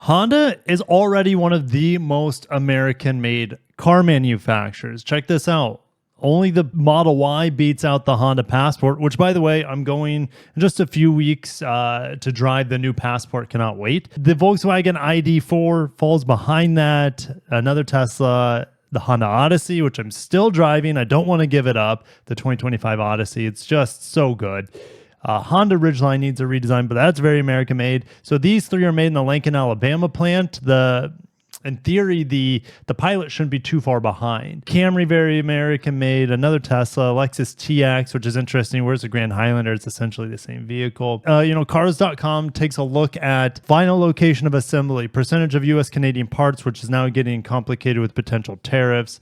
Honda is already one of the most American-made car manufacturers. Check this out. Only the Model Y beats out the Honda Passport, which, by the way, I'm going in just a few weeks to drive the new Passport. Cannot wait. The Volkswagen ID4 falls behind that. Another Tesla, the Honda Odyssey, which I'm still driving. I don't want to give it up. The 2025 Odyssey. It's just so good. Honda Ridgeline needs a redesign, but that's very American made. So these three are made in the Lincoln, Alabama plant. In theory, the Pilot shouldn't be too far behind. Camry, very American made. Another Tesla, Lexus TX, which is interesting. Where's the Grand Highlander? It's essentially the same vehicle. Cars.com takes a look at final location of assembly, percentage of U.S. Canadian parts, which is now getting complicated with potential tariffs.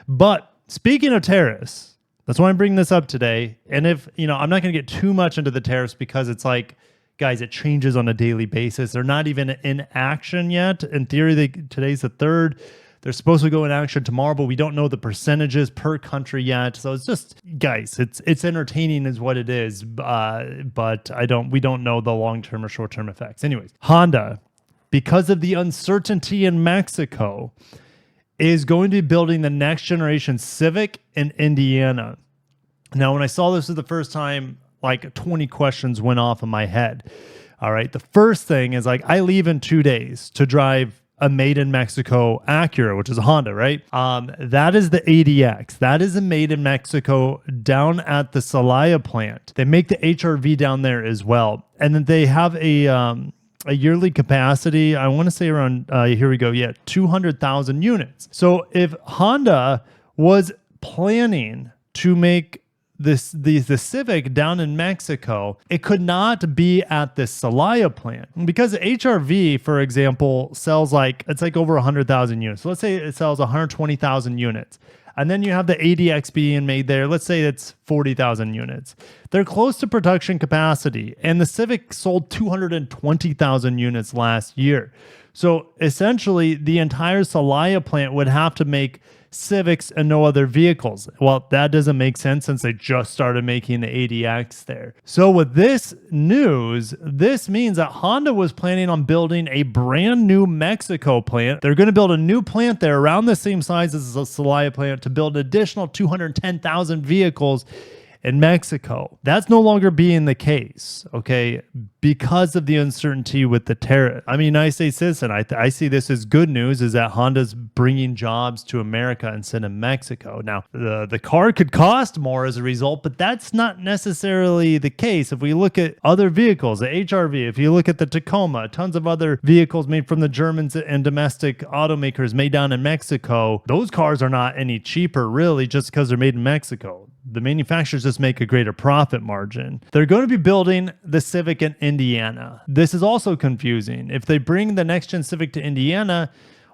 But speaking of tariffs, that's why I'm bringing this up today. And I'm not going to get too much into the tariffs because it's like, guys, it changes on a daily basis. They're not even in action yet. In theory, today's the 3rd. They're supposed to go in action tomorrow, but we don't know the percentages per country yet. So it's just, guys, it's entertaining is what it is. But we don't know the long-term or short-term effects. Anyways, Honda, because of the uncertainty in Mexico, is going to be building the next generation Civic in Indiana. Now, when I saw this for the first time, like 20 questions went off in my head. All right. The first thing is I leave in 2 days to drive a made in Mexico Acura, which is a Honda, right? That is the ADX. That is a made in Mexico down at the Celaya plant. They make the HRV down there as well. And then they have a yearly capacity, I want to say around, 200,000 units. So if Honda was planning to make the Civic down in Mexico, it could not be at the Celaya plant because HRV, for example, sells it's over 100,000 units. So let's say it sells 120,000 units. And then you have the ADX being made there. Let's say it's 40,000 units. They're close to production capacity. And the Civic sold 220,000 units last year. So essentially, the entire Celaya plant would have to make Civics and no other vehicles. Well, that doesn't make sense since they just started making the ADX there. So with this news, this means that Honda was planning on building a brand new Mexico plant. They're going to build a new plant there around the same size as the Celaya plant to build an additional 210,000 vehicles in Mexico. That's no longer being the case, okay, because of the uncertainty with the tariff. I mean, United States citizen, I see this as good news, is that Honda's bringing jobs to America instead of Mexico. Now, the car could cost more as a result, but that's not necessarily the case. If we look at other vehicles, the HRV, if you look at the Tacoma, tons of other vehicles made from the Germans and domestic automakers made down in Mexico, those cars are not any cheaper, really, just because they're made in Mexico. The manufacturers just make a greater profit margin. They're going to be building the Civic in Indiana. This is also confusing. If they bring the next-gen Civic to Indiana,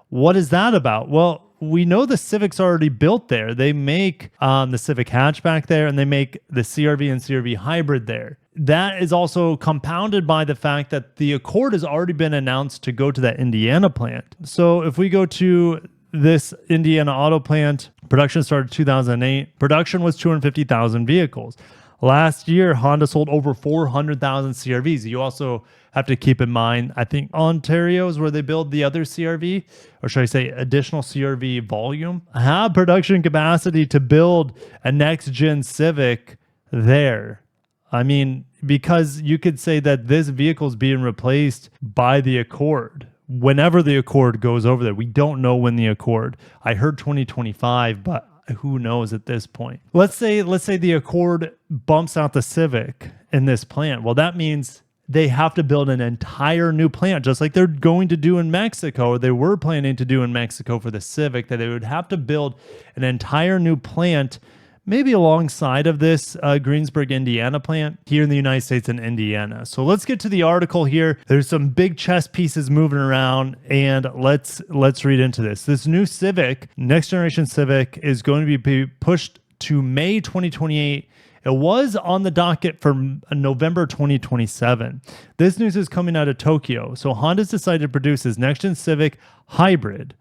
what is that about? Well, we know the Civic's already built there. They make the Civic hatchback there, and they make the CRV and CRV hybrid there. That is also compounded by the fact that the Accord has already been announced to go to that Indiana plant. So if we go to this Indiana auto plant, production started in 2008. Production was 250,000 vehicles. Last year, Honda sold over 400,000 CRVs. You also have to keep in mind, I think Ontario is where they build the other CRV, or should I say additional CRV volume, have production capacity to build a next-gen Civic there. I mean, because you could say that this vehicle is being replaced by the Accord. Whenever the Accord goes over there, we don't know when the Accord. I heard 2025, but who knows at this point? Let's say the Accord bumps out the Civic in this plant. Well, that means they have to build an entire new plant, just like they're going to do in Mexico, or they were planning to do in Mexico for the Civic, that they would have to build an entire new plant, maybe alongside of this Greensburg, Indiana plant here in the United States in Indiana. So let's get to the article here. There's some big chess pieces moving around, and let's read into this. This new Civic, next generation Civic, is going to be pushed to May 2028. It was on the docket for November 2027. This news is coming out of Tokyo. So Honda's decided to produce this next-gen Civic hybrid.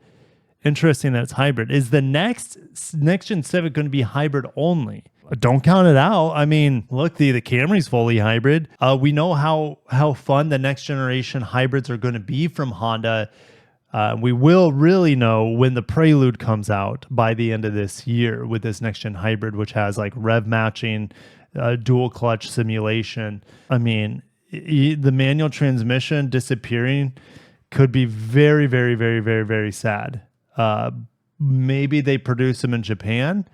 Interesting that it's hybrid. Is the next-gen Civic going to be hybrid only? don't count it out. I mean, look, the Camry's fully hybrid. We know how fun the next generation hybrids are going to be from Honda. We will really know when the Prelude comes out by the end of this year with this next gen hybrid, which has like rev matching, dual clutch simulation. I mean, the manual transmission disappearing could be very, very, very, very, very sad. Maybe they produce them in Japan.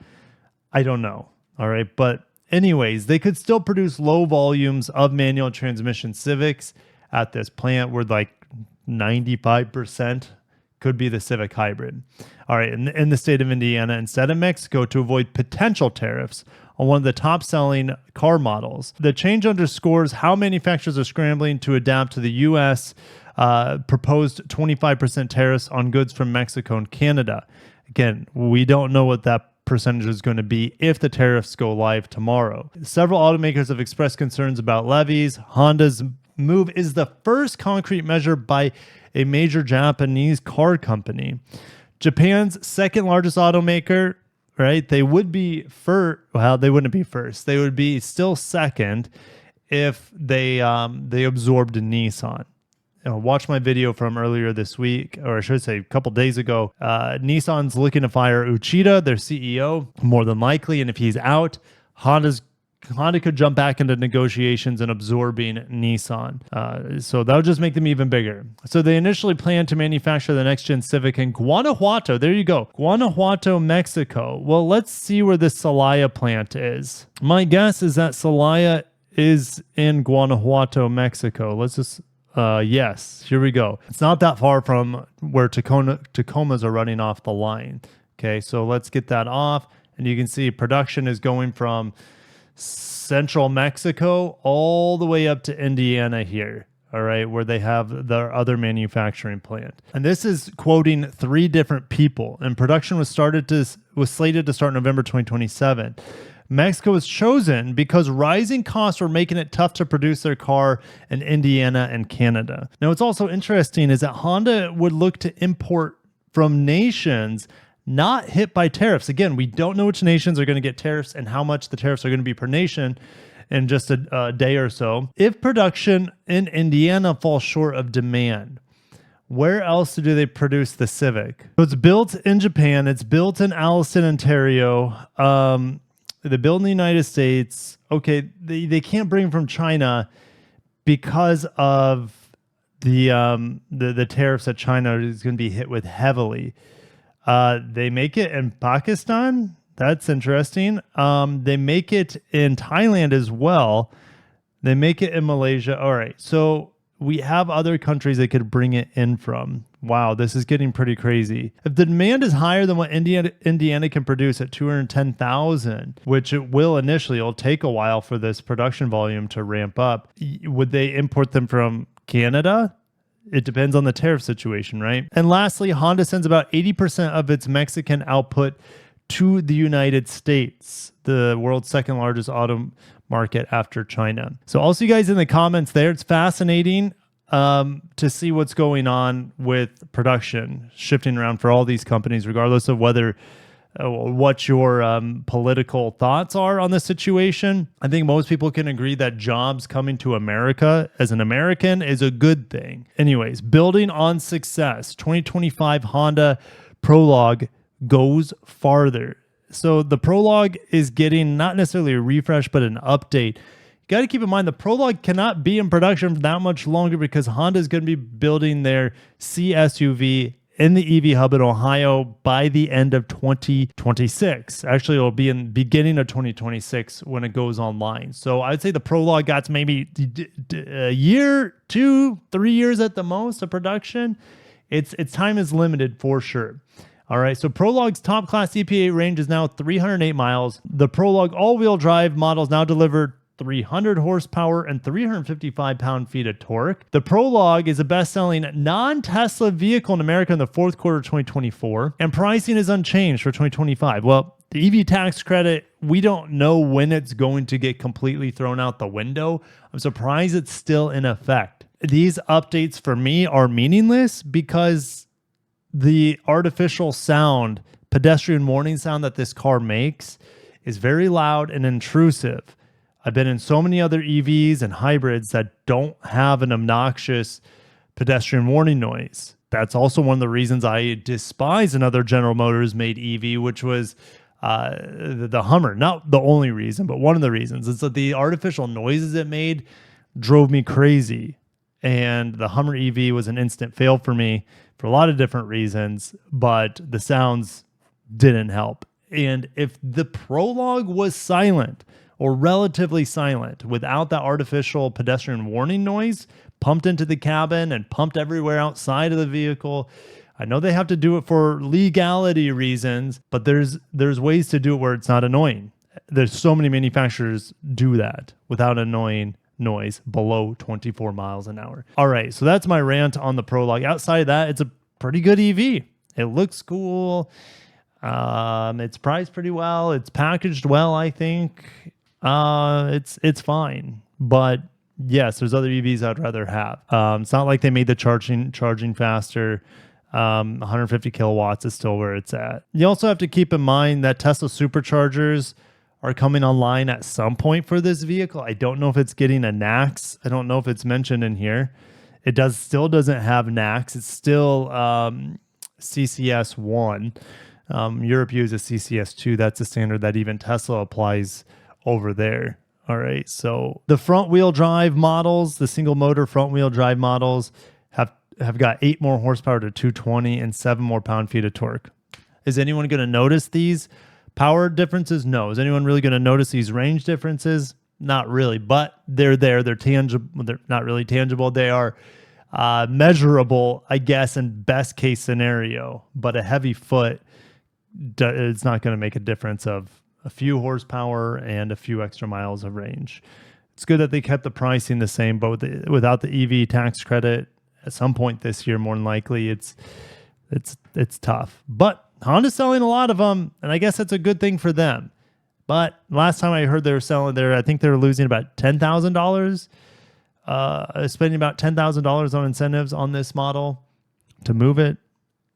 I don't know. All right. But anyways, they could still produce low volumes of manual transmission Civics at this plant where like 95% could be the Civic hybrid. All right. In the state of Indiana, instead of Mexico, to avoid potential tariffs on one of the top selling car models. The change underscores how manufacturers are scrambling to adapt to the U.S. Proposed 25% tariffs on goods from Mexico and Canada. Again, we don't know what that percentage is going to be if the tariffs go live tomorrow. Several automakers have expressed concerns about levies. Honda's move is the first concrete measure by a major Japanese car company. Japan's second largest automaker, right? They would be first. Well, they wouldn't be first. They would be still second if they absorbed Nissan. Watch my video from earlier this week, or I should say a couple days ago. Nissan's looking to fire Uchida, their CEO, more than likely. And if he's out, Honda could jump back into negotiations and absorbing Nissan. So that would just make them even bigger. So they initially planned to manufacture the next-gen Civic in Guanajuato. There you go. Guanajuato, Mexico. Well, let's see where the Celaya plant is. My guess is that Celaya is in Guanajuato, Mexico. Let's just... yes, here we go. It's not that far from where Tacomas are running off the line. Okay, so let's get that off. And you can see production is going from central Mexico all the way up to Indiana here. All right, where they have their other manufacturing plant. And this is quoting 3 different people. And production was slated to start November 2027. Mexico was chosen because rising costs were making it tough to produce their car in Indiana and Canada. Now, what's also interesting is that Honda would look to import from nations not hit by tariffs. Again, we don't know which nations are going to get tariffs and how much the tariffs are going to be per nation in just a day or so. If production in Indiana falls short of demand, where else do they produce the Civic? So it's built in Japan. It's built in Alliston, Ontario. They build in the United States. Okay, they can't bring from China because of the tariffs that China is going to be hit with heavily. They make it in Pakistan. That's interesting. They make it in Thailand as well. They make it in Malaysia. All right, so we have other countries they could bring it in from. Wow, this is getting pretty crazy. If the demand is higher than what Indiana can produce at 210,000, which it will initially, it'll take a while for this production volume to ramp up. Would they import them from Canada? It depends on the tariff situation, right? And lastly, Honda sends about 80% of its Mexican output to the United States, the world's second largest auto market after China. So I'll see you guys in the comments there. It's fascinating to see what's going on with production shifting around for all these companies, regardless of whether what your political thoughts are on the situation. I think most people can agree that jobs coming to America as an American is a good thing. Anyways, building on success, 2025 Honda Prologue goes farther. So the Prologue is getting not necessarily a refresh, but an update. You got to keep in mind the Prologue cannot be in production for that much longer because Honda is going to be building their C SUV in the EV hub in Ohio by the end of 2026. Actually, it'll be in beginning of 2026 when it goes online. So I'd say the Prologue got maybe a year, 2, 3 years at the most of production. Its time is limited for sure. All right, so Prologue's top class EPA range is now 308 miles. The Prologue all-wheel drive models now deliver 300 horsepower and 355 pound-feet of torque. The Prologue is a best-selling non-Tesla vehicle in America in the fourth quarter of 2024, and pricing is unchanged for 2025. Well, the EV tax credit, we don't know when it's going to get completely thrown out the window. I'm surprised it's still in effect. These updates for me are meaningless because the artificial sound, pedestrian warning sound that this car makes is very loud and intrusive. I've been in so many other EVs and hybrids that don't have an obnoxious pedestrian warning noise. That's also one of the reasons I despise another General Motors made EV, which was the Hummer. Not the only reason, but one of the reasons. It's that the artificial noises it made drove me crazy. And the Hummer EV was an instant fail for me for a lot of different reasons, but the sounds didn't help. And if the Prologue was silent or relatively silent without that artificial pedestrian warning noise pumped into the cabin and pumped everywhere outside of the vehicle, I know they have to do it for legality reasons, but there's ways to do it where it's not annoying. There's so many manufacturers do that without annoying noise below 24 miles an hour. All right, so that's my rant on the Prologue. Outside of that, it's a pretty good EV. It looks cool. It's priced pretty well. It's packaged well, I think. It's fine. But yes, there's other EVs I'd rather have. It's not like they made the charging faster. 150 kilowatts is still where it's at. You also have to keep in mind that Tesla superchargers are coming online at some point for this vehicle. I don't know if it's getting a NACS. I don't know if it's mentioned in here. It still doesn't have NACS. It's still CCS 1. Europe uses CCS 2. That's a standard that even Tesla applies over there. All right. So the front wheel drive models, the single motor front wheel drive models have got 8 more horsepower to 220 and 7 more pound-feet of torque. Is anyone going to notice these power differences? No. Is anyone really going to notice these range differences? Not really, but they're there. They're tangible. They're not really tangible. They are measurable, I guess, in best case scenario. But a heavy foot, it's not going to make a difference of a few horsepower and a few extra miles of range. It's good that they kept the pricing the same, but without the EV tax credit at some point this year, more than likely, it's tough. But Honda's selling a lot of them, and I guess that's a good thing for them. But last time I heard they were selling I think they were losing about $10,000, spending about $10,000 on incentives on this model to move it.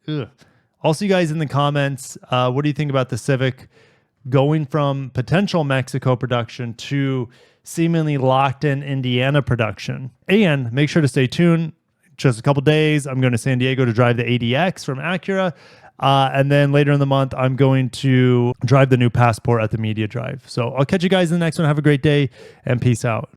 Ugh. Also, you guys in the comments, what do you think about the Civic going from potential Mexico production to seemingly locked in Indiana production? And make sure to stay tuned. Just a couple days, I'm going to San Diego to drive the ADX from Acura. And then later in the month, I'm going to drive the new Passport at the media drive. So I'll catch you guys in the next one. Have a great day and peace out.